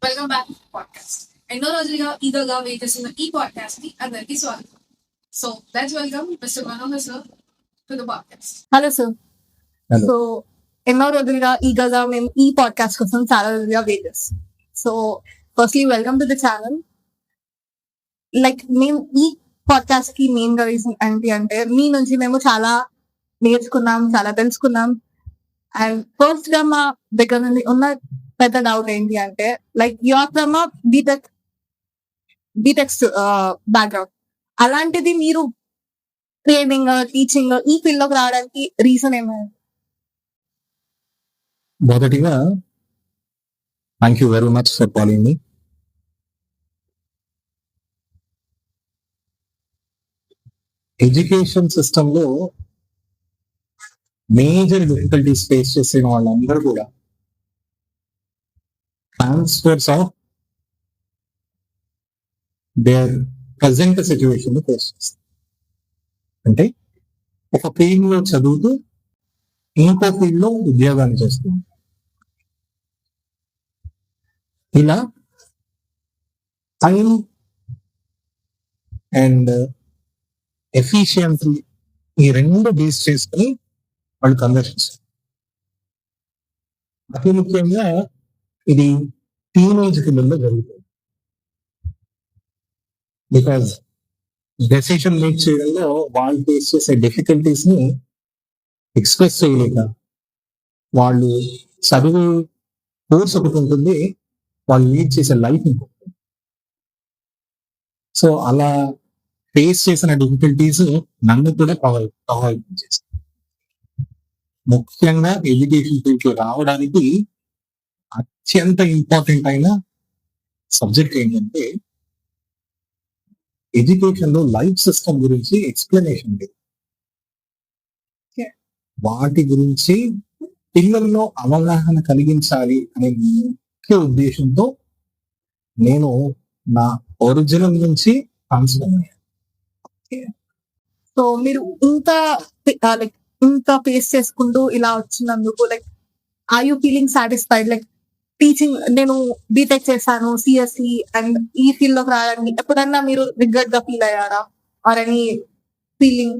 Welcome back podcast. ఎన్నో రోజులుగా ఈగోగా wait చేస్తున్న ఈ పాడ్కాస్ట్ కి అందరికీ స్వాగతం. So let's welcome mister Manohar sir to the podcast. Hello sir. Hello. So ఎన్నో రోజులుగా ఈగోగా మేము ఈ పాడ్కాస్ట్ కోసం చాలా రోజులుగా వెయిట్ చేస్తాం. So firstly welcome to the channel. Like మేము ఈ పాడ్కాస్ట్ కి మెయిన్ గా రీజన్ ఏంటి అంటే మీ నుంచి మేము చాలా నేర్చుకున్నాం, చాలా తెలుసుకున్నాం. అండ్ ఫస్ట్ గా మా దగ్గర నుండి ఉన్న పెద్ద డౌట్ ఏంటి అంటే like your from BTech background. అలాంటిది మీరు ట్రైనింగ్, టీచింగ్ ఈ ఫీల్డ్ లోకి రావడానికి రీజన్ ఏమైనా? మొదటిగా thank you very much for calling me. Education system లో మేజర్ డిఫికల్టీస్ ఫేస్ చేసిన వాళ్ళందరూ కూడా transfers of their present situation face చేస్తారు. అంటే ఒక ఫీల్డ్ లో చదువుతూ ఇంకో ఫీల్డ్ లో ఉద్యోగాన్ని చేస్తూ ఇలా టైం అండ్ ఎఫిషియన్సీ ఈ రెండు బేస్ చేసుకుని వాళ్ళు కన్వర్షన్స్. అతి ముఖ్యంగా ఇది టీనేజ్ పిల్లల్లో జరుగుతుంది. బికాజ్ డెసిషన్ మేక్ చేయడంలో వాళ్ళు ఫేస్ చేసే డిఫికల్టీస్ ని ఎక్స్ప్రెస్ చేయలేక వాళ్ళు చదువు కోర్స్ ఒకటి ఉంటుంది, వాళ్ళు లీడ్ చేసే లైఫ్ ఇంకొకటి. సో అలా ఫేస్ చేసిన డిఫికల్టీస్ నన్ను కూడా ప్రభావితం చేస్తాయి. ముఖ్యంగా ఎడ్యుకేషన్ ఫీల్డ్ లో రావడానికి అత్యంత ఇంపార్టెంట్ అయిన సబ్జెక్ట్ ఏంటంటే ఎడ్యుకేషన్ లో లైఫ్ సిస్టమ్ గురించి ఎక్స్ప్లెనేషన్ లేదు. వాటి గురించి పిల్లల్లో అవగాహన కలిగించాలి అనే ముఖ్య ఉద్దేశంతో నేను నా ఒరిజినల్ నుంచి ట్రాన్స్ఫర్ అయ్యాను. సో మీరు లైక్ ఇంత ఫేస్ చేసుకుంటూ ఇలా వచ్చినందుకు like are you feeling satisfied? Like teaching నేను బీటెక్ చేశాను, సిఎస్సి అండ్ ఈ ఫీల్డ్ లోకి రావడానికి ఎప్పుడన్నా మీరు రిగ్రెట్ గా ఫీల్ అయ్యారా? Or any feeling?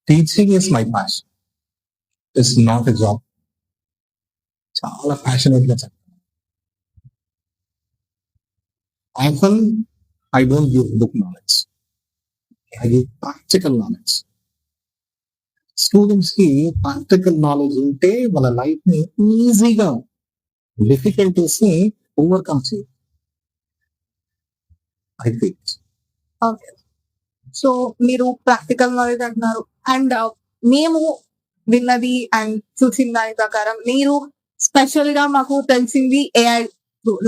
Teaching is my passion, it's not a job. చాలా ప్యాషనేట్ గా చెప్తాను. Often I don't give book knowledge, I give practical knowledge. Students కి ప్రాక్టికల్ నాలెడ్జ్ ఉంటే వాళ్ళ లైఫ్ ని ఈజీగా డిఫికల్టీస్ ని ఓవర్కమ్ చేయాలి. I think okay. సో మీరు ప్రాక్టికల్ నాలెడ్జ్ అంటున్నారు అండ్ మేము విన్నది అండ్ చూసిన దాని ప్రకారం మీరు స్పెషల్ గా మాకు తెలిసింది ఏఐ.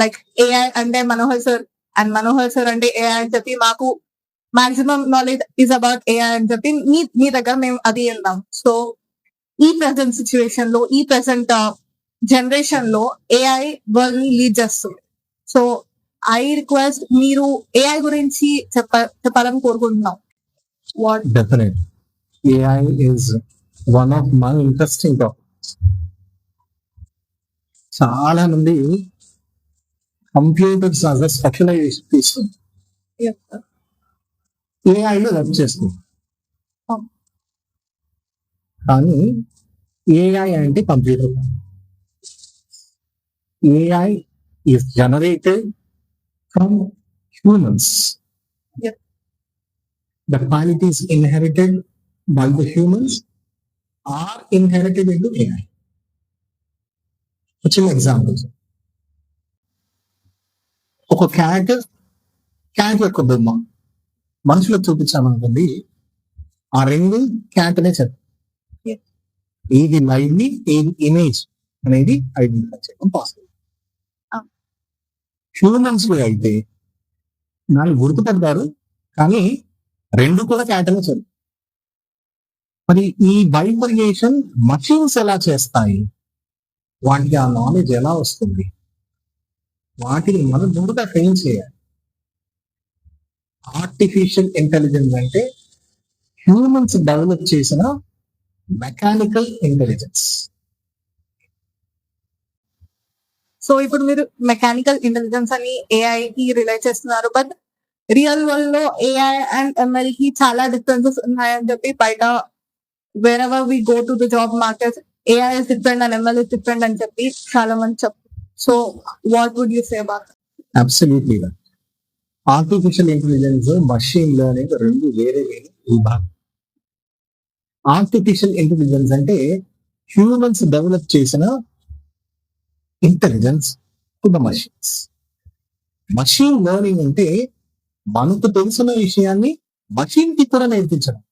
లైక్ ఏఐ అంటే Manohar sir and Manohar sir అంటే ఏఐ అని చెప్పి మాకు maximum knowledge is about AI అని చెప్పి మీ దగ్గర మేము అది విన్నాం. సో ఈ ప్రెసెంట్ సిచ్యువేషన్ లో, ఈ ప్రెసెంట్ జనరేషన్ లో ఏఐ వరల్డ్ ని లీడ్ చేస్తుంది. సో ఐ రిక్వెస్ట్ మీరు ఏఐ గురించి చెప్పాలని కోరుకుంటున్నాం. What definite AI is one of my interesting topics. చాలా మంది కంప్యూటర్స్ యాజ్ స్పెషలైజేషన్ తీసుకుంది ఏఐలో వర్క్ చేస్తుంది. కానీ ఏఐ అంటే computer. AI is generated from humans. Yep. The qualities inherited by the humans are inherited into AI. చిన్న examples, ఒక cat యొక్క బొమ్మ మనుషులకు చూపించామనుకోండి, ఆ రెండు క్యాట్ అనే చెప్పారు. Yes. ఏది లైవ్ ని ఏది ఇమేజ్ అనేది ఐడెంటిఫై చేయడం పాసిబుల్. హ్యూమన్స్ లో అయితే దాన్ని గుర్తుపడతారు, కానీ రెండు కూడా క్యాట్ అనే చెప్పారు. మరి ఈ బైఫర్గేషన్ మషిన్స్ ఎలా చేస్తాయి? వాటికి ఆ నాలెడ్జ్ ఎలా వస్తుంది? వాటిని మనం ముందుగా ట్రైన్ చేయాలి. ఆర్టిఫిషియల్ ఇంటెలిజెన్స్ అంటే హ్యూమన్స్ డెవలప్ చేసిన మెకానికల్ ఇంటెలిజెన్స్. సో ఇప్పుడు మీరు మెకానికల్ ఇంటెలిజెన్స్ అని ఏఐ కి రిలేట్ చేస్తున్నారు, బట్ రియల్ వరల్డ్ లో ఏఐ అండ్ ఎంఎల్ కి చాలా డిఫరెన్సెస్ ఉన్నాయని చెప్పి బయట wherever we go to the job market AI is different and ML is different అని చెప్పి చాలా మంది చెప్తారు. So what would you say about? Absolutely. Artificial intelligence, machine learning రెండు వేరే వేరే విభాగం. ఆర్టిఫిషియల్ ఇంటెలిజెన్స్ అంటే హ్యూమన్స్ డెవలప్ చేసిన intelligence to the machines. Machine learning అంటే మనకు తెలిసిన విషయాన్ని మషిన్ కి కూడా నేర్పించడం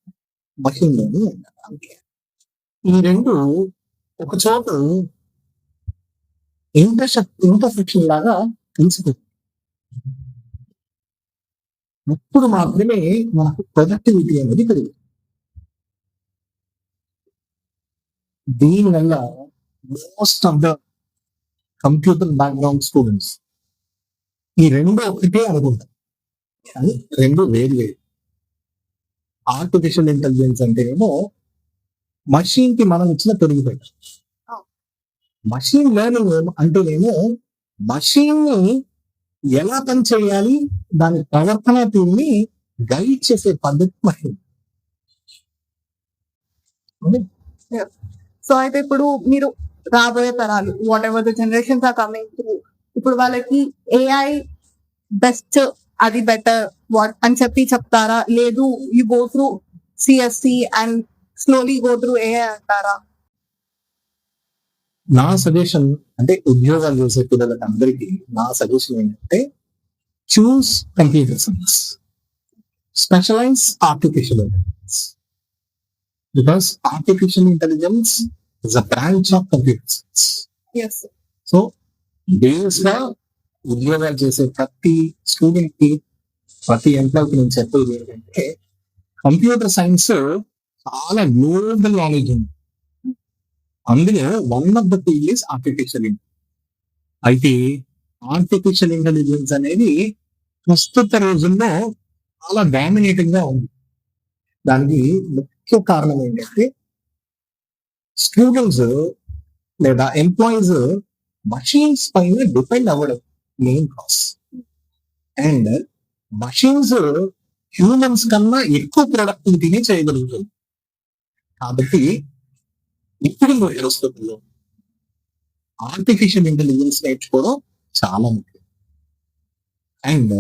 మషిన్ లెర్నింగ్ అంటారు. ఈ రెండు ఒక చోట ఇంటర్సెక్షన్ లాగా కలిసిపోతుంది. అప్పుడు మాత్రమే మనకు ప్రొడక్టివిటీ అనేది పెరుగుతుంది. దీనివల్ల most of the computer background students ఈ రెండు ఒకటే అనుకుంటారు, కానీ రెండు వేరు వేరు. ఆర్టిఫిషియల్ ఇంటెలిజెన్స్ అంటేనేమో మషిన్ కి మనం ఇచ్చిన పెరిగిపోయి, మషిన్ లెర్నింగ్ అంటేనేమో మషిన్ ని ఎలా పని చేయాలి, దాని ప్రవర్తన తీరుని గైడ్ చేసే పద్ధతి మషిన్. సో అయితే ఇప్పుడు మీరు రాబోయే తరాలు whatever the generations are coming through, ఇప్పుడు వాళ్ళకి ఏఐ బెస్ట్, అది బెటర్ వాట్ అని చెప్పి చెప్తారా, లేదు you go through CSC and slowly go through AI అంటారా? నా సజెషన్ అంటే ఉద్యోగాలు చేసే పిల్లలకి అందరికీ నా సజెషన్ ఏంటంటే choose computer science, specialise artificial intelligence, because artificial intelligence is a branch of computer science. Yes. So base గా ఉద్యోగాలు చేసే ప్రతి స్టూడెంట్ కి, ప్రతి ఎంప్లాయ్కి నేను చెప్పేది ఏంటంటే కంప్యూటర్ సైన్స్ చాలా గ్లోబల్ నాలెడ్జ్ ఉంది. అందులో one of the field is artificial intelligence. అయితే ఆర్టిఫిషియల్ ఇంటెలిజెన్స్ అనేది ప్రస్తుత రోజుల్లో చాలా డామినేటింగ్ గా ఉంది. దానికి ముఖ్య కారణం ఏంటంటే స్టూడెంట్స్ లేదా ఎంప్లాయీస్ మషిన్స్ పైన డిపెండ్ అవ్వడం main cos. And machines humans కన్నా ఎక్కువ ప్రొడక్టివిటీని చేయగలుగుతుంది. కాబట్టి ఇప్పుడు పరిస్థితుల్లో ఆర్టిఫిషియల్ ఇంటెలిజెన్స్ నేర్చుకోవడం చాలా ముఖ్యం. అండ్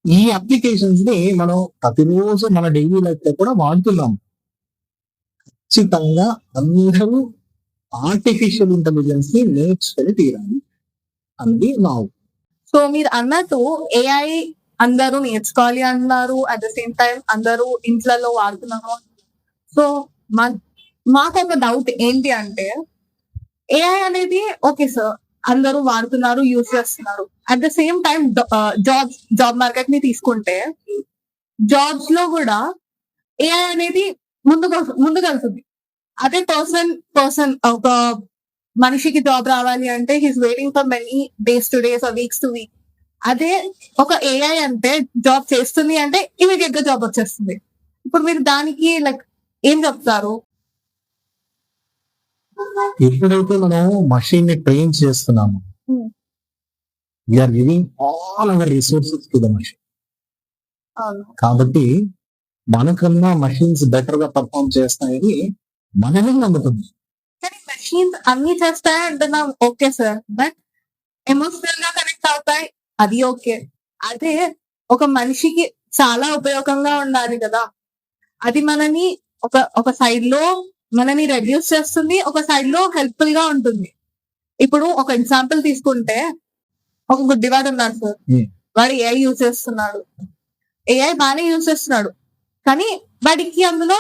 ఈ అప్లికేషన్స్ ని మనం ప్రతిరోజు మన డైలీ లైఫ్ లో కూడా వాడుతున్నాం. ఖచ్చితంగా అందరూ ఆర్టిఫిషియల్ ఇంటెలిజెన్స్ ని నేర్చుకొని తీరాలి అన్నది నా ఒపీనియన్. సో మీరు అన్నట్టు ఏఐ అందరూ నేర్చుకోవాలి అన్నారు, అట్ ద సేమ్ టైం అందరూ ఇంట్లలో వాడుతున్నారు. సో మాకు ఒక డౌట్ ఏంటి అంటే ఏఐ అనేది ఓకే సార్ అందరూ వాడుతున్నారు, యూజ్ చేస్తున్నారు, at the same time job market ని తీసుకుంటే జాబ్స్ లో కూడా ఏఐ అనేది ముందుకెళ్తుంది. అదే పర్సన్ ఒక మనిషికి జాబ్ రావాలి అంటే he's waiting for many days two days weeks to week. అదే ఒక ఏఐ అంటే జాబ్ చేస్తుంది అంటే ఇమీడియట్ గా జాబ్ వచ్చేస్తుంది. ఇప్పుడు మీరు దానికి లైక్ ఏం చెప్తారు? ఎప్పుడైతే మనం మషిన్ ని ట్రైన్ చేస్తున్నాము, we're giving all our resources to the machine. కాబట్టి మనకన్నా మషిన్స్ బెటర్ గా పర్ఫార్మ్ చేస్తాయని మనమే నమ్ముతుంది. కానీ మెషిన్స్ అన్ని చేస్తాయి అంటున్నాం, ఓకే సార్, బట్ ఎమోషనల్ గా కనెక్ట్ అవుతాయి, అది ఓకే. అదే ఒక మనిషికి చాలా ఉపయోగంగా ఉండాలి కదా, అది మనని ఒక సైడ్ లో మనని రెడ్యూస్ చేస్తుంది, ఒక సైడ్ లో హెల్ప్ఫుల్ గా ఉంటుంది. ఇప్పుడు ఒక ఎగ్జాంపుల్ తీసుకుంటే ఒక గుడ్డివాడు ఉన్నాడు సార్, వాడు ఏఐ యూజ్ చేస్తున్నాడు, ఏఐ బాగానే యూజ్ చేస్తున్నాడు, కానీ వాడికి అందులో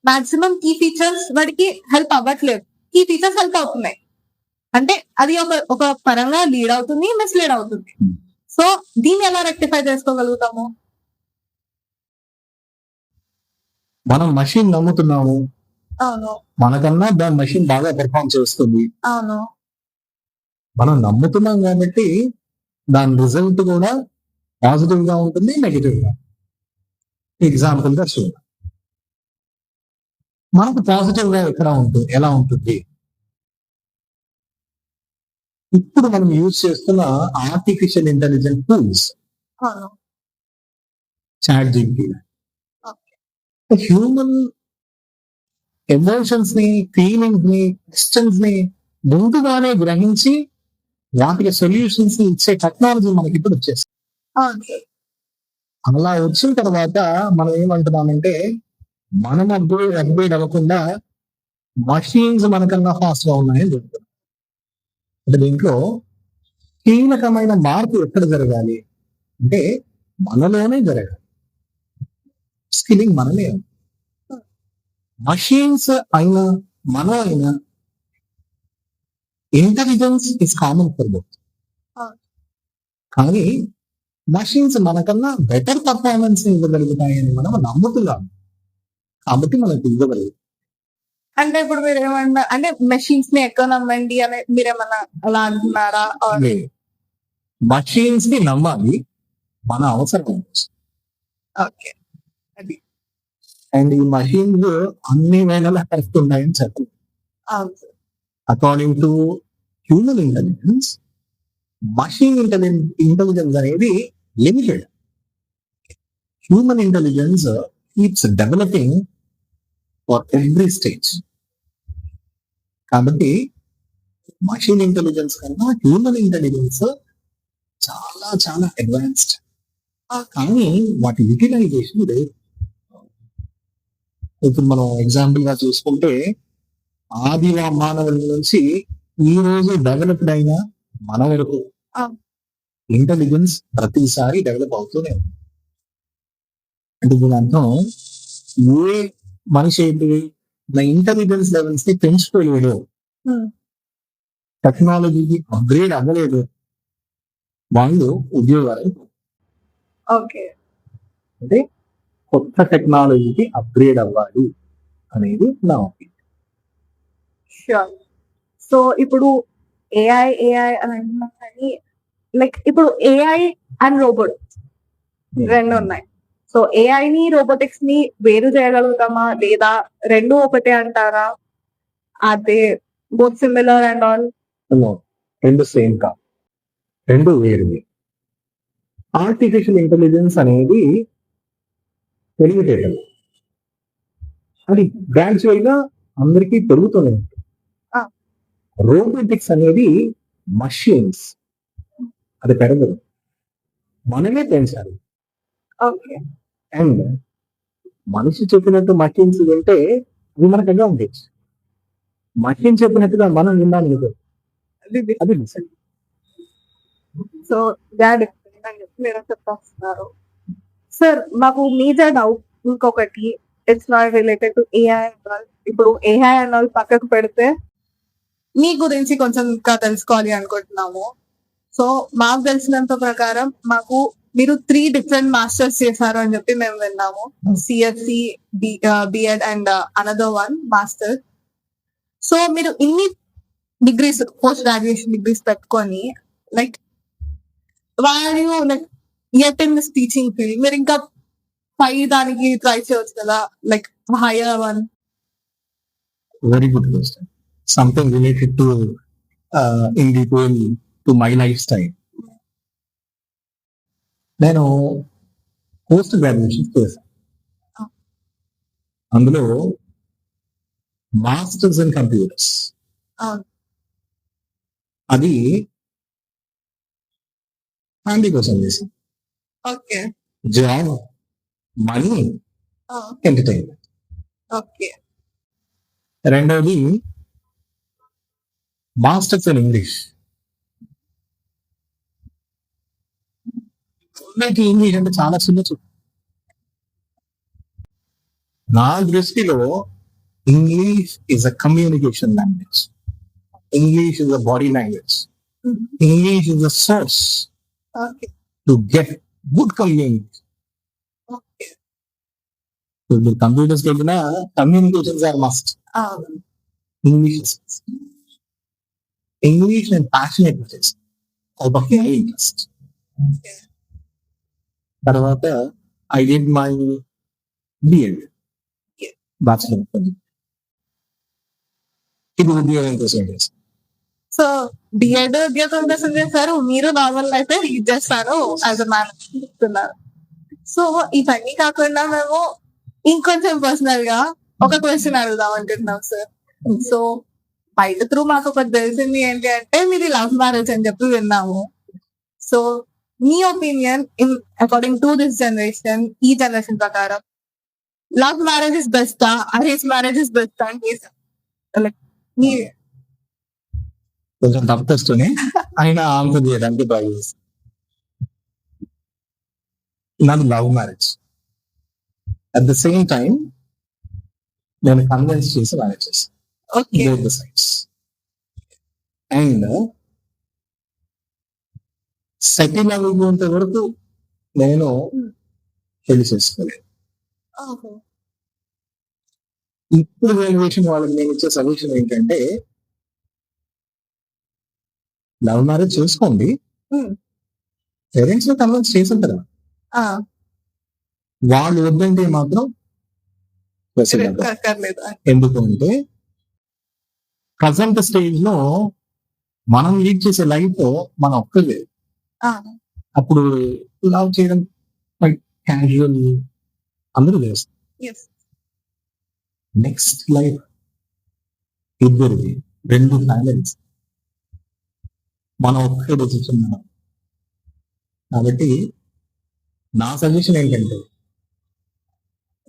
మాక్సిమం కీ ఫీచర్స్ వాడికి హెల్ప్ అవ్వట్లేదు, కీ ఫీచర్స్ హెల్ప్ అవుతున్నాయి అంటే అది ఒక పరంగా లీడ్ అవుతుంది, మిస్లీడ్ అవుతుంది. సో దీన్ని ఎలా రెక్టిఫై చేసుకోగలుగుతాము? మనం మషిన్ నమ్ముతున్నాము, అవును మనకన్నా దాని మషిన్ బాగా పెర్ఫార్మ్ చేస్తుంది. అవును. మనం నమ్ముతున్నాం కాబట్టి దాని రిజల్ట్ కూడా పాజిటివ్ గా ఉంటుంది, నెగిటివ్ గా. ఎగ్జాంపుల్ గా చూద్దాం. మనకు పాజిటివ్ గా ఎలా ఉంటుంది? ఇప్పుడు మనం యూజ్ చేస్తున్న ఆర్టిఫిషియల్ ఇంటెలిజెన్స్ టూల్స్, అవును. ChatGPT, okay. Human emotions ని, ఫీలింగ్స్ ని, క్వశ్చన్స్ ని ముందుగానే గ్రహించి వాటికి సొల్యూషన్స్ ఇచ్చే టెక్నాలజీ మనకి ఇప్పుడు వచ్చేస్తుంది. అవును సార్. అలా వచ్చిన తర్వాత మనం ఏమంటున్నామంటే మనం అప్గ్రేడ్ అవ్వకుండా మషీన్స్ మనకన్నా ఫాస్ట్ గా ఉన్నాయని చెప్తున్నాం. అంటే దీంట్లో కీలకమైన మార్పు ఎక్కడ జరగాలి అంటే మనలోనే జరగాలి. స్కిల్లింగ్ మనమే. మషీన్స్ అయినా మనం అయినా intelligence is common for both. అవును. కానీ మషీన్స్ మనకన్నా బెటర్ పర్ఫార్మెన్స్ ఇవ్వగలుగుతాయని మనం నమ్ముతున్నాం కాబట్టి మనకు ఇవ్వగలుగుతాం. అంటే ఇప్పుడు మీరు ఏమన్నా అంటే మెషిన్స్ ని ఎక్కువ నమ్మండి అని మీరేమన్నా అలా అంటున్నారా? మషీన్స్ ని నమ్మాలి, మన అవసరం. ఓకే. అది. అండ్ ఈ మషీన్స్ అన్ని వేళలా కరెక్ట్ ఉన్నాయని చెప్పండి. అవును sir. According to human intelligence, machine intelligence అనేది limited. Human intelligence keeps developing for every stage. కాబట్టి మషీన్ ఇంటెలిజెన్స్ కన్నా హ్యూమన్ ఇంటెలిజెన్స్ చాలా చాలా అడ్వాన్స్డ్. కానీ వాటి యూటిలైజేషన్ లేదు. ఇప్పుడు మనం ఎగ్జాంపుల్ గా చూసుకుంటే ఆది మానవుల నుంచి ఈ రోజు డెవలప్డ్ అయిన మన వరకు ఇంటెలిజెన్స్ ప్రతిసారి డెవలప్ అవుతూనే ఉంది. అంటే దీని అర్థం ఏ మనిషి ఏంటి నా ఇంటెలిజెన్స్ లెవెల్స్ ని పెంచుకోలేడు, టెక్నాలజీకి అప్గ్రేడ్ అవ్వలేదు, వాళ్ళు ఉద్యోగాలు. ఓకే. అంటే కొత్త టెక్నాలజీకి అప్గ్రేడ్ అవ్వాలి అనేది నా ఒపీనియన్. ష్యూర్. సో ఇప్పుడు ఏఐ అని అంటున్నాం కానీ లైక్ ఇప్పుడు ఏఐ అండ్ రోబోటిక్స్ రెండు ఉన్నాయి. సో ఏఐ ని రోబోటిక్స్ ని వేరు చేయగలుగుతామా లేదా రెండు ఒకటే అంటారా? అదే బోత్ సిమిలర్ అండ్ ఆల్? రెండు సేమ్ కాదు, రెండు వేరు. ఆర్టిఫిషియల్ ఇంటెలిజెన్స్ అనేది తెలివితేటలు, అది గ్రాడ్యువల్ గా అందరికీ పెరుగుతూనే ఉంటుంది. రోబోటిక్స్ అనేది మషీన్స్, అది పెరగదు, మనమే పెంచాలి. ఓకే. అండ్ మనిషి చెప్పినట్టు మషీన్స్ వింటే అది మనకు అడ్వాంటేజ్. మషీన్ చెప్పినట్టుగా మనం విన్నాను కదా, అది డిసైడ్. సో దాట్ మీరు చెప్పేస్తున్నారు సార్. మాకు మీజర్ డౌట్ ఇంకొకటి, it's not related to AI. ఇప్పుడు ఏఐ అన్నది పక్కకు పెడితే మీ గురించి కొంచెం ఇంకా తెలుసుకోవాలి అనుకుంటున్నాము. సో మాకు తెలిసినంత ప్రకారం మాకు మీరు 3 డిఫరెంట్ మాస్టర్స్ చేశారు అని చెప్పి మేము విన్నాము. CSC, BEd and another one master. So మీరు ఇన్ని డిగ్రీస్, పోస్ట్ గ్రాడ్యుయేషన్ డిగ్రీస్ పెట్టుకొని లైక్ వారు like yet in this teaching field మీరు ఇంకా పై దానికి ట్రై చేయవచ్చు కదా, like higher one. Very good question. Something related to in detail to my life style. నేను పోస్ట్ గ్రాడ్యుయేషన్ చేశాను, అందులో మాస్టర్స్ ఇన్ కంప్యూటర్స్. అది ఫ్యామిలీ కోసం చేశాను. Okay. Job, money, entertainment. Okay. రెండవది మాస్టర్స్ ఇన్ ఇంగ్లీష్. ఇంగ్లీష్ అంటే చాలా చిన్న చూపు. నా దృష్టిలో English is a communication language, English is a body language, English is a source to get good communication. మీరు కంప్యూటర్స్ వెళ్ళినా కమ్యూనికేషన్స్ ఆర్ మస్ట్. ఇంగ్లీష్ నేను ప్యాషనేట్ చేస్తాను, అవుట్ ఆఫ్ మై ఇంట్రెస్ట్. తర్వాత I did my BEd, bachelor. ఇది ఉద్యోగం కోసం చేస్తాను. So D.Ed ఉద్యోగం కోసం చేస్తారు, మీరు నార్మల్ అయితే రీడ్ చేస్తారు యాజ్ అ మ్యాన్ చెప్తున్నారు. సో ఇవన్నీ కాకుండా మేము ఇంకొంచెం పర్సనల్ గా ఒక క్వశ్చన్ అడుగుదాం అనుకుంటున్నాం సార్. సో బయట త్రూ మాకు ఒకటి తెలిసింది ఏంటి అంటే మీది లవ్ మ్యారేజ్ అని చెప్పి విన్నాము. సో మీ opinion in according to this generation, ఈ జనరేషన్ ప్రకారం లవ్ మ్యారేజ్ ఇస్ బెస్టా, అరేంజ్ మ్యారేజ్ ఇస్ బెస్టా అని లైక్ మీ కొంచెం టఫ్ టెస్ట్ని ఆయన ఆన్సర్ చేయడానికి ట్రై చేస్తాను. నాది love marriage. At the same time నేను కన్విన్స్ చేసి మ్యారేజ్ చేస్తాను, okay both the sides. And second అవ్వనంత వరకు నేను పెళ్లి చేసుకోలేదు. ఇప్పుడు జనరేషన్ వాళ్ళకి నేను ఇచ్చే సజెషన్ ఏంటంటే లవ్ మ్యారేజ్ చేసుకోండి, పేరెంట్స్ కన్విన్స్ చేస్తుంటారు, వాళ్ళు వద్దంటే మాత్రం proceed అవ్వదు. ఎందుకంటే ప్రజెంట్ స్టేజ్ లో మనం లీడ్ చేసే లైఫ్ మన ఒక్కలే. అప్పుడు లవ్ చేయడం క్యాజువల్ అందరూ చేస్తారు. నెక్స్ట్ లైఫ్ ఇద్దరిది, రెండు ఫ్యామిలీస్, మనం ఒకే డెసిషన్. కాబట్టి నా సజెషన్ ఏంటంటే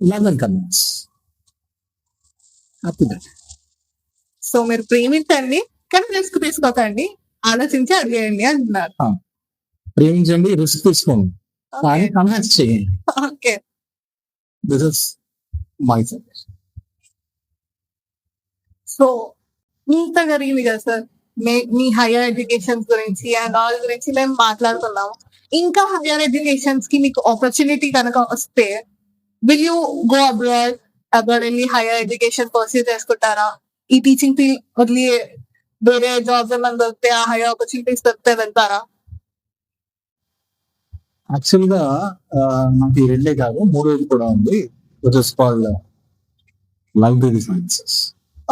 లవ్ అండ్ కన్విన్స్. సో మీరు ప్రేమించండి కానీ రిస్క్ తీసుకోకండి, ఆలోచించి అడిగేయండి అంటున్నారు. ప్రేమించండి, రిస్క్ తీసుకోండి, కానీ కన్విన్స్ చేయండి. Okay this is my suggestion. So మీతో జరిగింది కదా సార్, మీ హైయర్ ఎడ్యుకేషన్ గురించి అండ్ ఆల్ గురించి మేము మాట్లాడుతున్నాము. ఇంకా హైయర్ ఎడ్యుకేషన్స్ కి మీకు ఆపర్చునిటీ కనుక వస్తే విల్ యూ గో అబ్రాడ్, వెళ్ళి హైయర్ ఎడ్యుకేషన్ పర్సూ చేసుకుంటారా? ఈ టీచింగ్ ఫీల్డ్ వదిలి వేరే జాబ్స్ ఏమైనా దొరికితే, ఆ హైయర్ ఆపర్చునిటీస్ దొరికితే వెళ్తారా? యాక్చువల్ గా నాకు ఈ రెండే కాదు, మూడోది కూడా ఉంది, which is called library sciences.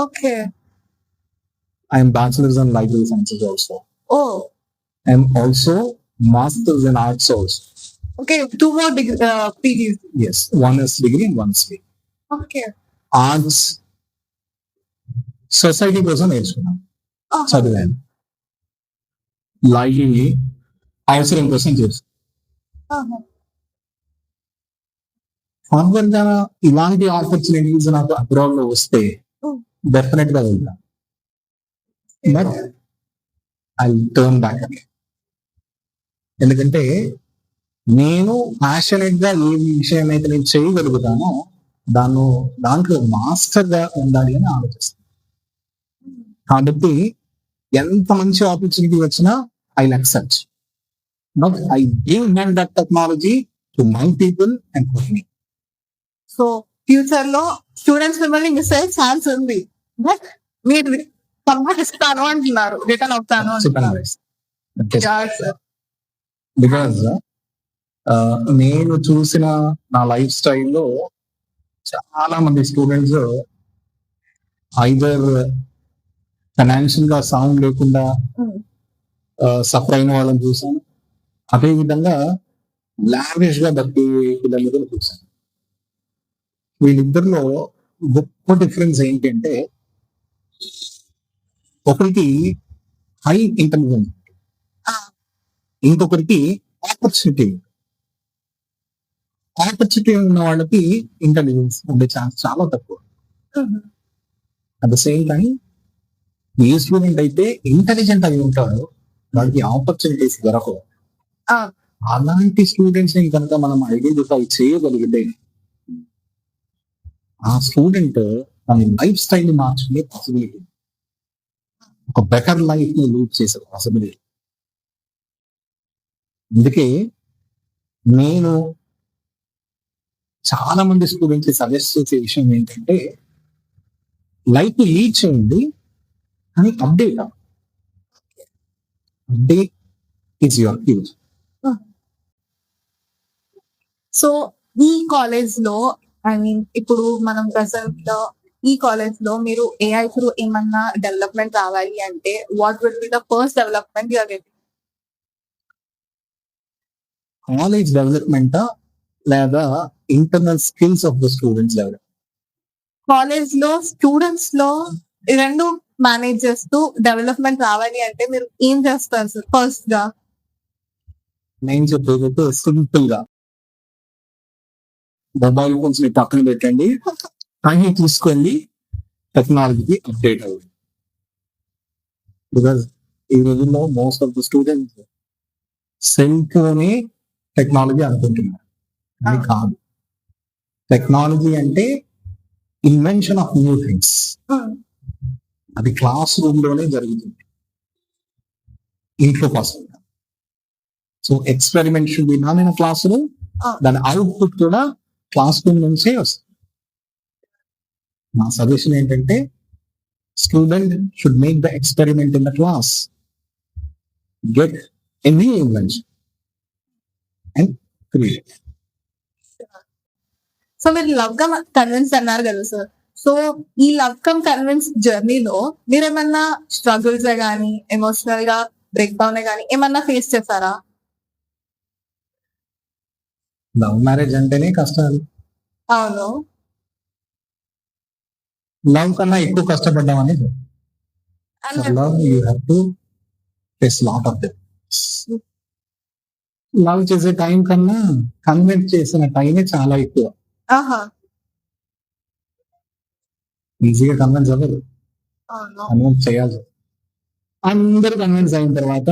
Okay I'm bachelors in library sciences also. Oh I'm also masters in arts also. Okay, 2 more PGs. Yes, one is degree and one is degree. Okay arts society కోసం నేర్చుకున్నాను, చదివాను. Library అవసరం కోసం చేస్తాను. Further గా ఇలాంటి opportunities నాకు abroad లో వస్తే డెఫినెట్ గా వెళ్తాను. But I turn back again. ఎందుకంటే నేను ప్యాషనెట్ గా ఏ విషయం అయితే నేను చేయగలుగుతానో దాంట్లో మాస్టర్ గా ఉండాలి అని ఆలోచిస్తాను. కాబట్టి ఎంత మంచి ఆపర్చునిటీ వచ్చినా I accept. But I give that technology to my people and for me. So future లో స్టూడెంట్స్ మిమ్మల్ని మిస్ అయ్యే ఛాన్స్ ఉంది, బట్ మీరు ఇస్తాను అంటున్నారు, రిటర్న్ అవుతాను అంటున్నారు. బికాస్ నేను చూసిన నా లైఫ్ స్టైల్లో చాలా మంది స్టూడెంట్స్ ఐదర్ ఫైనాన్షియల్ గా సౌండ్ లేకుండా సఫర్ అయిన వాళ్ళని చూసాను, అదే విధంగా లావిష్ గా బతికే పిల్లల్ని కూడా చూసాను. వీళ్ళిద్దరిలో గొప్ప డిఫరెన్స్ ఏంటంటే ఒకరికి హై ఇంటెలిజెన్స్, ఇంకొకరికి ఆపర్చునిటీ. ఆపర్చునిటీ ఉన్న వాళ్ళకి ఇంటెలిజెన్స్ ఉండే ఛాన్స్ చాలా తక్కువ. At the same time A student అయితే ఇంటెలిజెంట్ అయి ఉంటాడో వాడికి ఆపర్చునిటీస్ దొరకవు. అలాంటి స్టూడెంట్స్ ని కనుక మనం ఐడెంటిఫై చేయగలిగితే ఆ స్టూడెంట్ తన లైఫ్ స్టైల్ మార్చుకునే పాసిబిలిటీ, ఒక బెటర్ లైఫ్ ని లీడ్ చేసే పాసిబిలిటీ. అందుకే నేను చాలా మంది స్టూడెంట్స్ సజెస్ట్ చేసే విషయం ఏంటంటే లైఫ్ ని లీడ్ చేయండి కానీ update is your future. So ఈ కాలేజ్ లో ఐ మీన్ ఇప్పుడు మనం ప్రెసెంట్ లో ఈ కాలేజ్ లో మీరు ఏఐ త్రూ ఏమన్నా డెవలప్మెంట్ రావాలి అంటే what will be the first development you're getting? Knowledge development లేదా internal skills of the students develop. College లో స్టూడెంట్స్ లో ఈ రెండు మేనేజ్ చేస్తూ డెవలప్మెంట్ రావాలి అంటే మీరు ఏం చేస్తారు సార్ ఫస్ట్ గా? నేను చెప్పేది సింపుల్ గా మొబైల్ ఫోన్స్ ని పక్కన పెట్టండి, కానీ తీసుకోండి, టెక్నాలజీకి అప్డేట్ అవ్వండి. బికాస్ ఈ రోజుల్లో most of the students cell ఫోనే టెక్నాలజీ అనుకుంటున్నారు, అది కాదు. టెక్నాలజీ అంటే ఇన్వెన్షన్ ఆఫ్ న్యూ థింగ్స్. అది క్లాస్ రూమ్ లోనే జరుగుతుంది, ఇంట్లో కోసం. So experiment should be done in class room, దాని అవుట్పుట్ కూడా క్లాస్ రూమ్ నుంచే వస్తుంది. నా సజెషన్ ఏంటంటే student should make the experiment in the class, get any invention and create. So మీరు లవ్ కమ్ కన్విన్స్ అన్నారు కదా సార్. సో ఈ లవ్ కమ్ కన్విన్స్ జర్నీలో మీరు ఏమన్నా స్ట్రగుల్స్ గానీ ఎమోషనల్ గా బ్రేక్ డౌన్ గానీ ఏమన్నా ఫేస్ చేస్తారా? లవ్ మ్యారేజ్ అంటేనే కష్టాలు. అవును. లవ్ కన్నా ఎక్కువ కష్టపడ్డామని love you have to face lot of them. Love చేసే టైం కన్నా కన్విన్స్ చేసిన టైమే చాలా ఎక్కువ. ఆహా. ఈజీగా కన్విన్స్ అవ్వదు, అవును. కన్విన్స్ చేయాలి. అందరూ కన్విన్స్ అయిన తర్వాత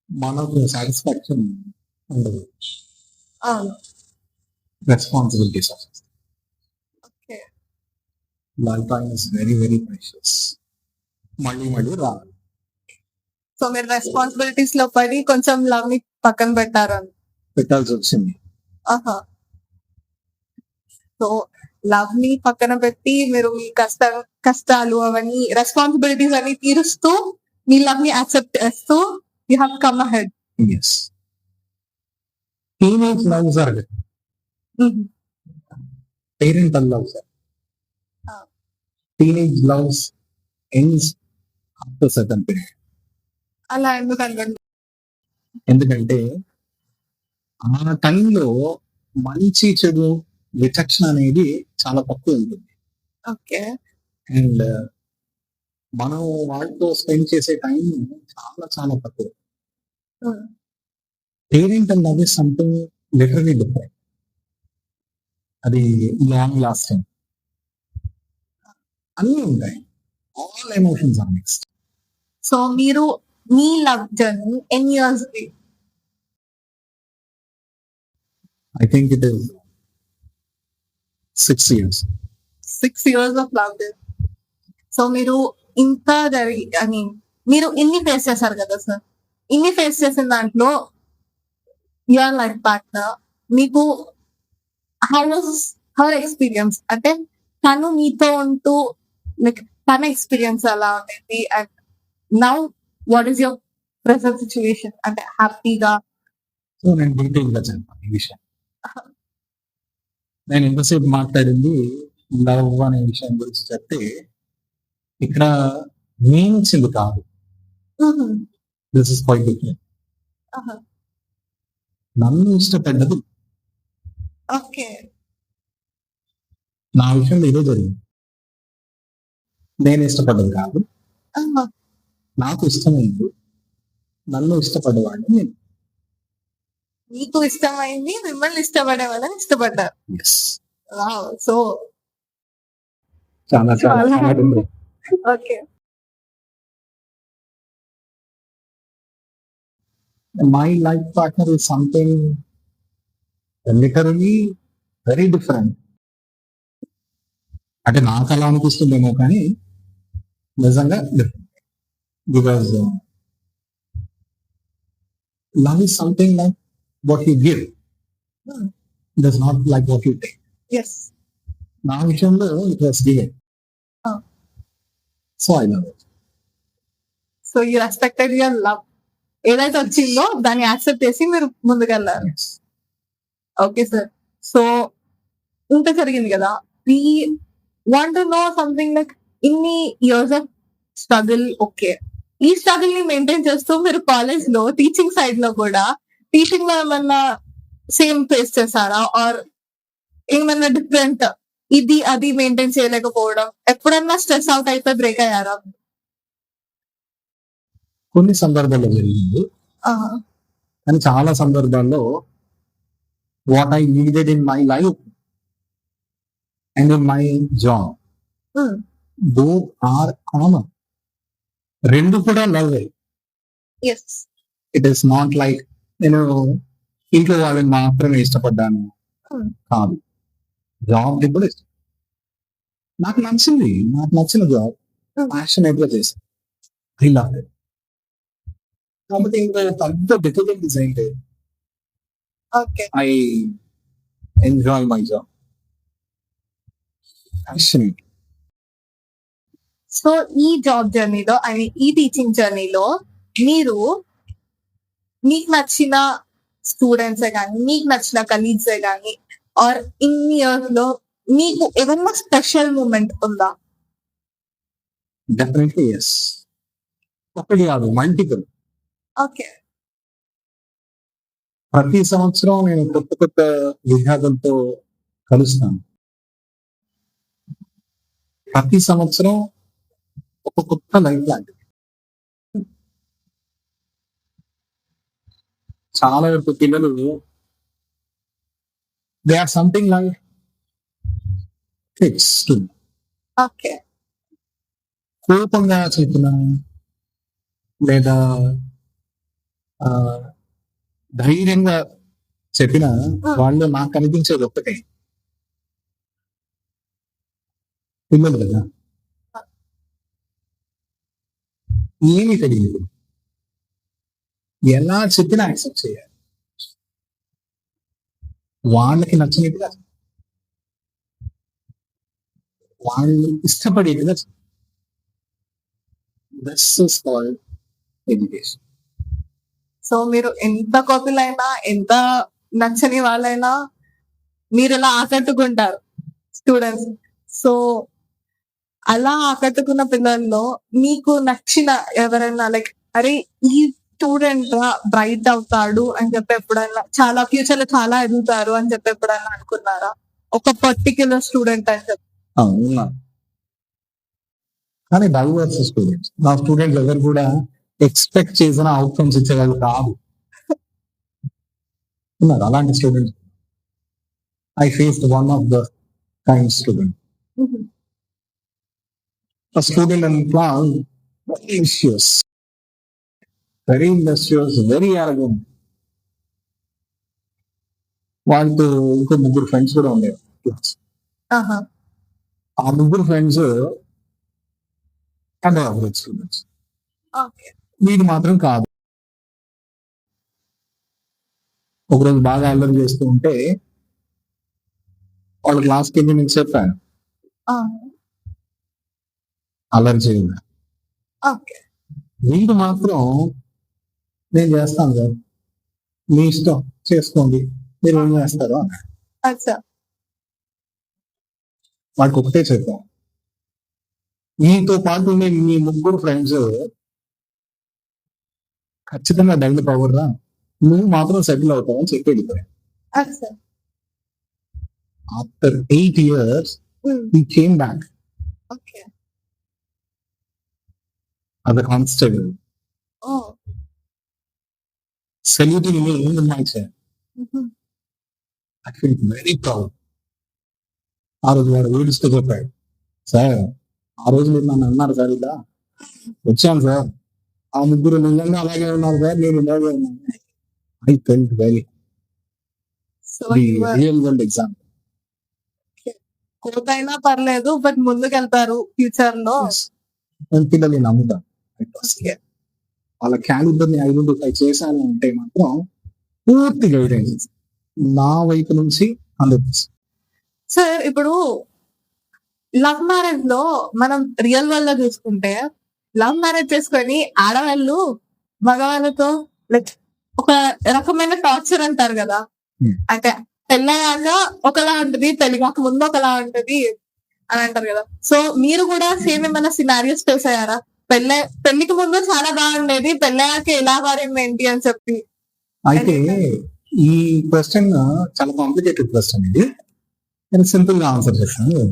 మనకు సాటిస్ఫాక్షన్ ఉండదు, అవును. Responsibilities. Okay. Life time is very very precious. మళ్ళీ మళ్ళీ రావాలి. సో మీరు రెస్పాన్సిబిలిటీస్ లో పడి కొంచెం లవ్ ని పక్కన పెట్టారు. పెట్టాల్సి వచ్చింది. ఆహా. సో లవ్ ని పక్కన పెట్టి మీరు మీ కష్టాలు అవన్నీ రెస్పాన్సిబిలిటీస్ అన్ని తీరుస్తూ మీ లవ్ ని యాక్సెప్ట్ చేస్తూ you have come ahead. Yes. Teenage loves are good. Parental loves are. Teenage loves ends after certain period. అలా ఎందుకు అనుకోండి? ఎందుకంటే ఆ టైంలో మంచి చెడు విచక్షణ అనేది చాలా తక్కువ ఉంటుంది. ఓకే. అండ్ మనం వాళ్ళతో స్పెండ్ చేసే టైం చాలా చాలా తక్కువ. Parental love is something literally different. అది లాంగ్ లాస్టింగ్, అన్నీ ఉంటాయి, all emotions are mixed. So మీరు మీ లవ్ జర్నీ ఎన్ని years? I think it is 6 years. 6 years of love journey. So మీరు ఇంత మీరు ఇన్ని ఫేస్ చేశారు కదా సార్. ఇన్ని ఫేస్ చేసిన దాంట్లో యువర్ లైఫ్ పార్ట్నర్ మీకు హౌ వాస్ హర్ ఎక్స్పీరియన్స్? అంటే తను మీతో ఉంటూ లైక్ తన ఎక్స్పీరియన్స్ ఎలా ఉండేది and now what is your present situation? అంటే హ్యాపీగా? సో నేను డీటెయిల్ గా చెప్పాను ఈ విషయం. నేను ఎంతసేపు మాట్లాడింది లవ్ అనే విషయం గురించి చెప్తే ఇక్కడ మీనింగ్స్ కాదు. This is quite different. నన్ను ఇష్టపడ్డది ఓకే. నా విషయంలో ఇదే జరిగింది. నేను ఇష్టపడ్డది కాదు, నాకు ఇష్టమైంది, నన్ను ఇష్టపడేవాడిని నేను. మీకు ఇష్టమైంది మిమ్మల్ని ఇష్టపడే వాళ్ళని ఇష్టపడ్డారు. సో చాలా చాలా okay. My life partner is something literally very different. అంటే నాకు అలా అనిపిస్తుందేమో కానీ నిజంగా different. Because love is something like what you give, does not like what you take. Yes. నా విషయంలో it was given. So I love it. So you respected your love. ఏదైతే వచ్చిందో దాన్ని యాక్సెప్ట్ చేసి మీరు ముందుకెళ్ళారు. Okay sir. సో ఇంత జరిగింది కదా. We want to know something like ఇన్ని ఇయర్స్ ఆఫ్ స్ట్రగుల్. ఓకే, ఈ స్ట్రగుల్ ని మెయింటైన్ చేస్తూ మీరు కాలేజ్ లో టీచింగ్ సైడ్ లో కూడా టీచింగ్ లో ఏమన్నా సేమ్ ఫేస్ చేశారా, ఆర్ ఏమన్నా డిఫరెంట్ ఇది అది మెయింటైన్ చేయలేకపోవడం, ఎప్పుడన్నా స్ట్రెస్ అవుట్ అయిపోయి బ్రేక్ అయ్యారా? కొన్ని సందర్భాల్లో జరిగింది, ఆహా. కానీ చాలా సందర్భాల్లో what I needed in my life and in my job um, both are common. రెండు కూడా love. yes. It is not like నేను ఇంట్లో వాళ్ళని మాత్రమే ఇష్టపడ్డాను Hmm. కాదు. జాబ్ కూడా ఇష్టం, నాకు నచ్చింది, నాకు నచ్చిన జాబ్ Hmm. ప్యాషనేట్ గా చేశాను. I love it. కాబట్టి ఇంకా పెద్ద డిఫికల్టీస్ ఏంటి, okay. I enjoy my job passionate. So ఈ జాబ్ జర్నీలో అండ్ ఈ టీచింగ్ జర్నీలో మీరు మీకు నచ్చిన స్టూడెంట్సే కానీ, మీకు నచ్చిన కలీగ్సే కానీ, ఆర్ ఇన్ని ఇయర్స్ లో మీకు ఏదన్నా స్పెషల్ మూమెంట్ ఉందా? Definitely yes. ఒకటి కాదు, మల్టిపుల్. ఓకే. ప్రతి సంవత్సరం నేను కొత్త కొత్త విద్యార్థులతో కలుస్తాను. ప్రతి సంవత్సరం ఒక కొత్త లైఫ్ లాంటిది. చాలా వరకు పిల్లలు they or something like kids to. Okay. కోపంగా చెప్పిన లేదా ఆ, ధైర్యంగా చెప్పిన వాళ్ళు నాకు కనిపించేది ఒక్కటే, పిల్లలు కదా. ఏమి తెలియదు, ఎలా చెప్పినా యాక్సెప్ట్ చేయాలి, వాళ్ళకి నచ్చినట్టుగా, వాళ్ళు ఇష్టపడేట్టుగా. This is called education. So మీరు ఎంత కాపీలైనా, ఎంత నచ్చని వాళ్ళైనా మీరు ఇలా ఆకట్టుకుంటారు స్టూడెంట్స్. సో అలా ఆకట్టుకున్న పిల్లల్లో మీకు నచ్చిన ఎవరైనా లైక్ అరే ఈ స్టూడెంట్ బ్రైట్ అవుతాడు అని చెప్పి ఎప్పుడైనా, చాలా ఫ్యూచర్ లో చాలా ఎదుగుతారు అని చెప్పి ఎప్పుడైనా అనుకున్నారా? ఒక పర్టిక్యులర్ స్టూడెంట్ అని చెప్పి. అవునా, కానీ డైవర్స్ స్టూడెంట్స్, నా స్టూడెంట్స్ ఎవరు కూడా ఎక్స్పెక్ట్ చేసిన అవుట్కమ్స్ ఇచ్చేవాళ్ళు కాదు. ఉన్నారు అలాంటి students. I faced one of the kind student. A student in class, very vicious, very industrious, very arrogant. వాళ్ళతో ఇంకో ముగ్గురు ఫ్రెండ్స్ కూడా ఉండేవారు క్లాస్. ఆహా. ఆ ముగ్గురు friends and average students, okay. వీడు మాత్రం కాదు. ఒకరోజు బాగా అల్లరి చేస్తూ ఉంటే వాళ్ళ క్లాస్కి వెళ్ళి నేను చెప్పాను, అల్లరి చేయండి. ఓకే. వీడు మాత్రం నేను చేస్తాను సార్, మీ ఇష్టం చేసుకోండి, మీరు ఏం చేస్తారో అన్నాడు. అచ్చా. వాడికి ఒకటే చెప్పాం, మీతో పాటు ఉండే మీ ముగ్గురు ఫ్రెండ్స్ ఖచ్చితంగా డెవలప్ అవ్వరా, నువ్వు మాత్రం సెటిల్ అవుతావు అని చెప్పి వెళ్ళిపోయాను. అచ్చా. After 8 years he came back okay. as a constable, oh. saluting me in my chair. I felt very proud. ఆ రోజు వాడు ఏడుస్తూ చెప్పాడు, సార్ ఆ రోజు మీరు నన్ను అన్నారు సార్, ఇలా వచ్చాను సార్, ఆ ముగ్గురు నిజంగా అలాగే ఉన్నారు సార్, నేను ఇలాగే ఉన్నాను. I felt very so real world example. కోతైనా పర్లేదు బట్ ముందుకు వెళ్తారు ఫ్యూచర్ లో. నేను పిల్లల్ని నమ్ముతాను. వాళ్ళ క్యాలిబర్ ని ఐడెంటిఫై చేశాను అంటే మాత్రం పూర్తి గైడెన్స్ నా వైపు నుంచి 100%. సార్ ఇప్పుడు లవ్ మ్యారేజ్ లో మనం రియల్ వరల్డ్ లో చూసుకుంటే, లవ్ మ్యారేజ్ చేసుకొని ఆడవాళ్ళు మగవాళ్ళతో లైక్ ఒక రకమైన టార్చర్ అంటారు కదా. Hmm. అంటే పెళ్ళయ్యాక ఒకలా ఉంటది, పెళ్లి కాక ముందు ఒకలా ఉంటది అని అంటారు కదా. సో మీరు కూడా సేమ్ ఏమైనా సినారియోస్ ఫేస్ అయ్యారా? పెళ్లికి ముందు చాలా బాగుండేది, పెళ్ళయ్యాక ఎలా మారింది ఏంటి అని చెప్పి. అయితే ఈ క్వశ్చన్ చాలా కాంప్లికేటెడ్ క్వశ్చన్ ఇది. నేను సింపుల్ గా ఆన్సర్ చేస్తాను.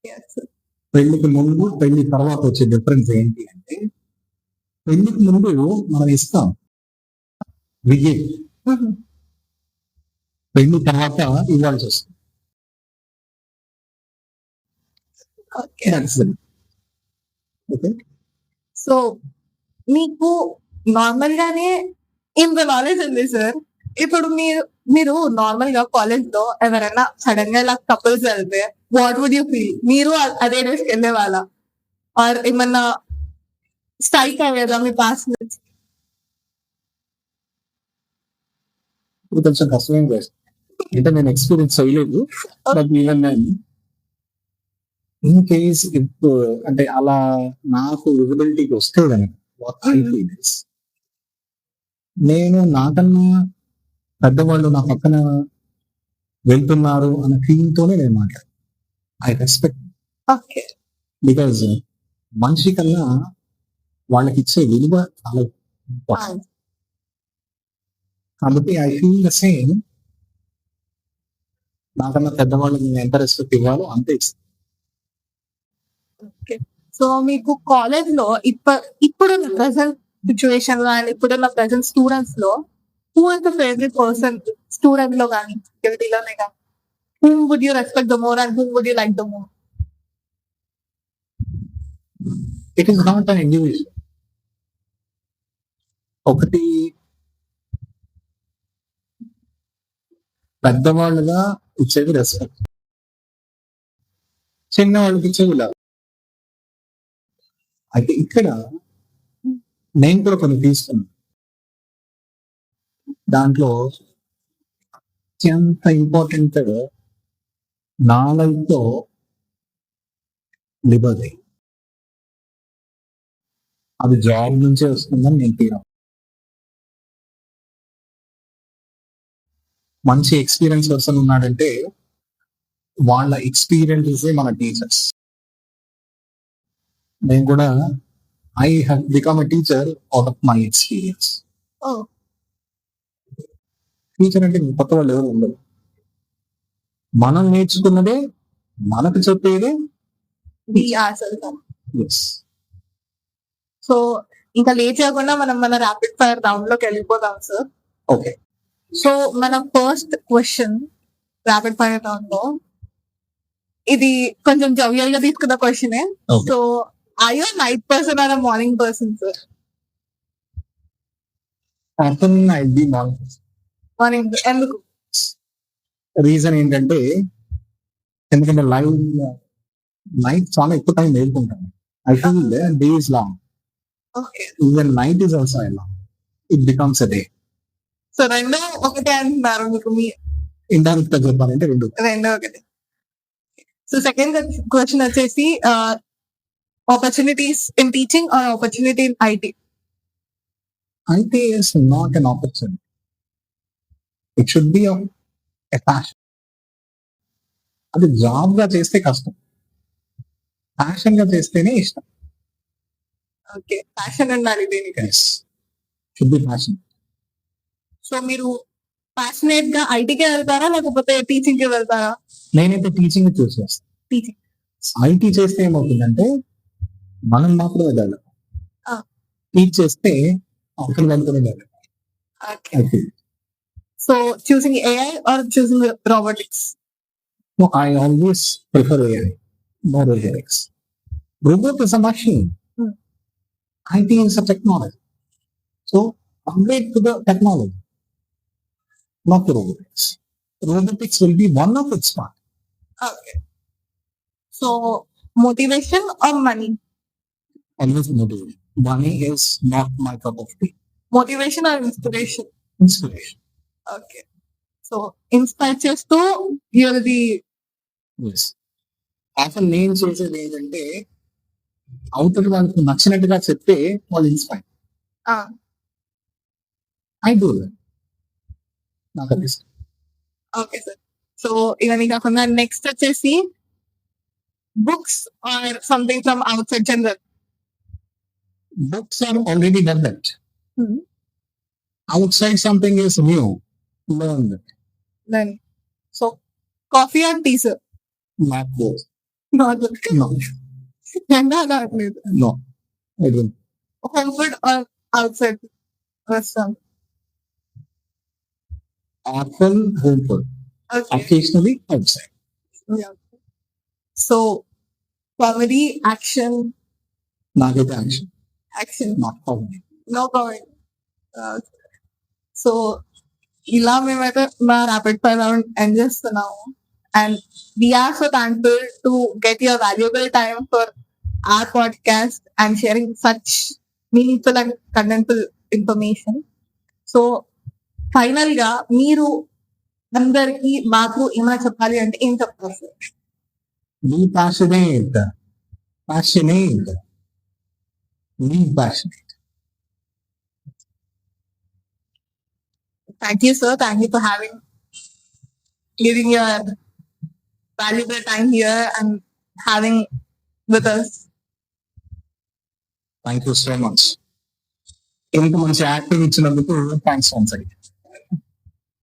Yes. పెళ్లికి ముందు పెళ్లి తర్వాత వచ్చే డిఫరెన్స్ ఏంటి అంటే, పెళ్లికి ముందు మనం ఇస్తాం విజయ్, Mhm. పెళ్లి తర్వాత ఇవ్వాల్సి వస్తుంది. Okay. That's it. Okay? So మీకు నార్మల్ గానే ఇంత నాలెడ్జ్ ఉంది సార్. ఇప్పుడు మీరు నార్మల్ గా కాలేజ్ లో ఎవరైనా సడన్ గా ఇలా కపుల్స్ వెళ్తే వాట్ వుడ్ యూ ఫీల్? మీరు అదే డేస్ వెళ్ళే వాళ్ళ ఆర్ ఏమన్నా స్ట్రైక్ అయ్యేదా మీ పాస్ నుంచి? ఇది కొంచెం కష్టమైన క్వశ్చన్. అంటే నేను ఎక్స్పీరియన్స్ చేయలేదు. బట్ ఈవెన్ ఇన్ కేస్ ఇప్పుడు అంటే అలా నాకు విజిబిలిటీకి వస్తే కనుక what I feel is, నేను నాకన్నా పెద్దవాళ్ళు నా పక్కన వెళ్తున్నారు అన్న ఫీల్ తోనే నేను మాట్లాడు. I respect, okay. బికాజ్ మనిషి కన్నా వాళ్ళకి ఇచ్చే విలువ చాలా important. కాబట్టి ఐ ఫీల్ ద సేమ్. నాకన్నా పెద్దవాళ్ళకి నేను ఎంత రెస్పెక్ట్ ఇవ్వాలో అంతే ఇస్తాను. ఓకే. సో మీకు కాలేజ్ లో ఇప్పుడున్న ప్రెసెంట్ సిచ్యువేషన్ లో అండ్ ఇప్పుడున్న ప్రెసెంట్ స్టూడెంట్స్ లో who is the favourite person? Student లో కానీ ఫ్యాకల్టీలోనే కానీ whom would you respect the more and whom would you like the more? It is not an individual. ఒకటి పెద్దవాళ్ళుగా ఇచ్చేది రెస్పెక్ట్, చిన్న వాళ్ళకి ఇచ్చేది లవ్. అయితే ఇక్కడ నేను కూడా కొన్ని తీసుకున్నాను. దాంట్లో అత్యంత ఇంపార్టెంట్ నా లైఫ్ లో లిబర్టీ. అది జాబ్ నుంచే వస్తుందని నేను ఫీల్ అవుతాను. మంచి ఎక్స్పీరియన్స్ పర్సన్ ఉన్నాడంటే వాళ్ళ ఎక్స్పీరియన్స్ మన టీచర్స్. నేను కూడా I have become a teacher out of my experience. Oh, teacher అంటే కొత్త వాళ్ళు ఎవరు ఉండరు. మనం నేర్చుకున్నదే మనకు చెప్పేదే. we ourselves. ఎస్. సో ఇంకా లేట్ చేయకుండా మనం మన ర్యాపిడ్ ఫైర్ రౌండ్ లోకి వెళ్ళిపోతాం సార్. ఓకే. సో మన first question rapid fire round లో ఇది కొంచెం జవియల్ గా తీసుకున్న క్వశ్చనే. Okay. So I you night person or morning person sir? Afternoon I be morning. Morning. ఎందుకు? రీజన్ ఏంటంటే, ఎందుకంటే నైట్ చాలా ఎక్కువ టైం మేల్కుంటాను. I feel day is long. Okay. Even night is also long. It becomes a day. So రెండో ఒకటే అంటున్నారు మీకు. మీ ఇండైరెక్ట్ గా చెప్పాలంటే రెండు. రెండో ఒకటే. సో సెకండ్ క్వశ్చన్ వచ్చేసి opportunities in teaching or opportunity in IT? IT is not an opportunity. It should be a passion. అది జాబ్ గా చేస్తే కష్టం, ప్యాషన్ గా చేస్తేనే ఇష్టం. ఓకే. ప్యాషన్ ఉండాలి దీనికి. Should be passion. సో మీరు ప్యాషనేట్ గా ఐటీకే వెళ్తారా లేకపోతే టీచింగ్ కి వెళ్తారా? నేనైతే టీచింగ్ చూస్ చేస్తాను. టీచింగ్. IT చేస్తే ఏమవుతుందంటే మనం మాత్రమే వెళ్ళాలి, Ah. టీచ్ చేస్తే అవతల వెళ్తూనే వెళ్ళాలి. Okay. So choosing AI or choosing robotics? I always prefer AI, not robotics. Robot is a machine. Hmm. IT is a technology. So upgrade to the technology, not the robotics. Robotics will be one of its part. Okay. So motivation are money? Always motivation. Money is not my cup of tea. Motivation are inspiration? Inspiration. Okay. So inspire చేస్తూ you're the. Yes. అసలు నేను చేసేది ఏంటంటే అవతల వాళ్ళకి నచ్చినట్టుగా చెప్తే వాళ్ళు ఇన్స్పైర్. I do that. నాకు అది ఇష్టం. Okay sir. సో ఇవన్నీ కాకుండా నెక్స్ట్ వచ్చేసి books or something from out side general. Books are already done that. Outside something is new. Learn that. Then so coffee and tea sir. Not both. Not No. ఎండా రావట్లేదు. No. I don't. Home food or outside restaurant. Often home food. Occasionally outside. So comedy action నాకైతే action. Action Not comedy. No comment. So ఇలా మేమైతే మా rapid fire round end చేస్తున్నాము and we're so thankful to get your valuable time for our podcast and sharing such meaningful and contentful information. So final గా మీరు అందరికి మాకు ఏమైనా చెప్పాలి అంటే ఏం చెప్తారు sir? Be passionate. Passionate. Be passionate. Thank you, sir. Thank you for giving your valuable time here and having with us. Thank you so much. ఇంత మంచి యాక్టివ్ ఇచ్చినందుకు థ్యాంక్స్ వన్స్ అగైన్.